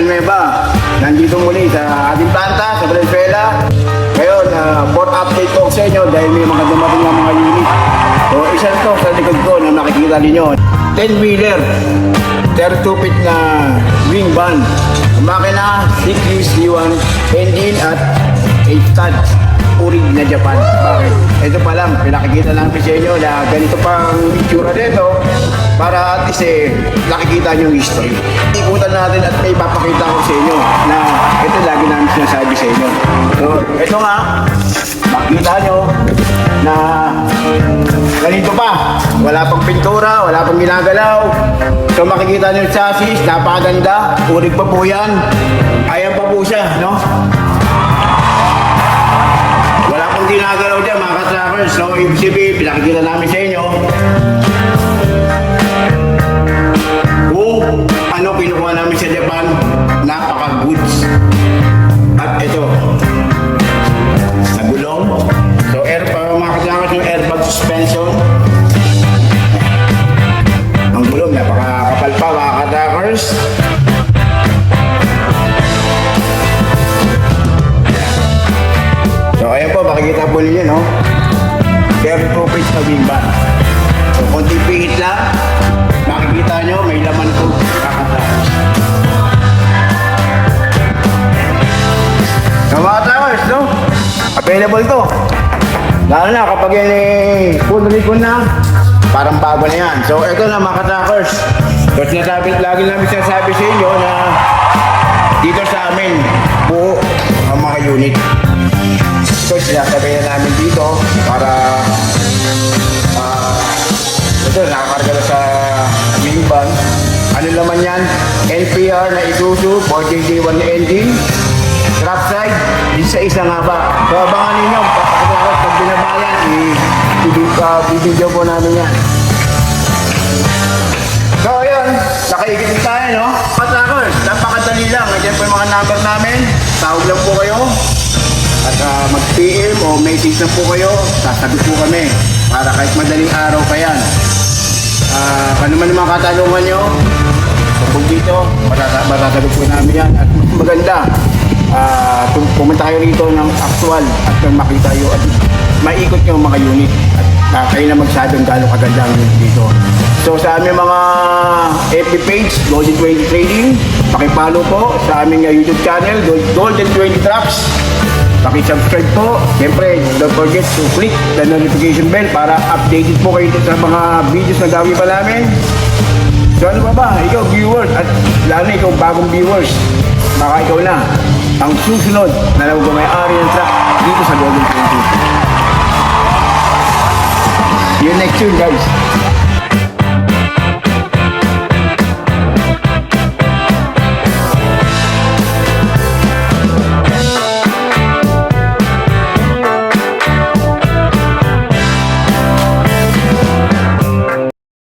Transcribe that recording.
Villanueva. Nandito muli sa ating planta, sa Valenzuela. Ngayon, fourth update ko sa inyo dahil may mga dumating na mga unit. So, isa ito sa likod ko na makikita ninyo. 10-wheeler, 32 feet na wing van. Makina, 6 C1 engine at 8 stud. Urig na Japan. Bakit? Ito pa lang, pinakikita namin sa inyo na ganito pang itsura dito para at least nakikita nyo yung history. Ikutan natin at may papakita ko sa inyo na ito lagi namin sinasabi sa inyo. So, ito nga, makikita nyo na ganito pa. Wala pang pintura, wala pang ginagalaw. So, makikita nyo yung chassis, napakaganda. Urig pa po yan. Ayan pa po siya, no? Ginagalaw dyan mga ka-trackers. So, ibig sabihin, pinakikita namin sa inyo kung ano pinukuha namin sa Japan. Napaka-goods. At ito, sa gulong. So, mga ka-trackers, yung airbag suspension. Ang gulong, napaka-kapal pa mga ka-trackers. So, ayan po, makikita po ninyo, no? 32 feet na wing van. So, konting pihit lang, makikita nyo, may laman po kakatapos. So, mga towers, no? Available to. Lalo na kapag yan full recon na, parang bago na yan. So, ito na mga ka-trackers. So, lagi namin sinasabi sa inyo na dito sa amin, buo ang mga unit. So, sinasabay na namin dito para ito, nakakarga na sa wing van. Ano naman yan? NPR na Isuzu 4JJ1 na engine. Drop side, isa-isa nga ba? So, abangan ninyo, pag binabayan, i-video po namin yan. So, ayun, nakaigit tayo, no? Patakers, napakadali lang. Ayan po yung mga number namin. Tawag lang po kayo. At mag-PM o message na po kayo, sasagot po kami para kahit madaling araw pa yan. Kung naman yung mga katanungan nyo, tungkol dito, matasagot po namin yan. At mas maganda, pumunta kayo rito ng actual at makita nyo at maikot nyo ang mga unit at kayo na magsabi kung gaano kaganda ang unit dito. So sa aming mga FB page, Golden 20 Trading, pakipollow po sa aming YouTube channel, Golden 20 Trucks. Paki-subscribe po. Siyempre, don't forget to click the notification bell para updated po kayo sa mga videos na gawin pa namin. So ano ba? Ikaw viewers at lalo na ikaw bagong viewers, baka ikaw na ang susunod na may-ari ng truck dito sa Golden 20. See you next year guys.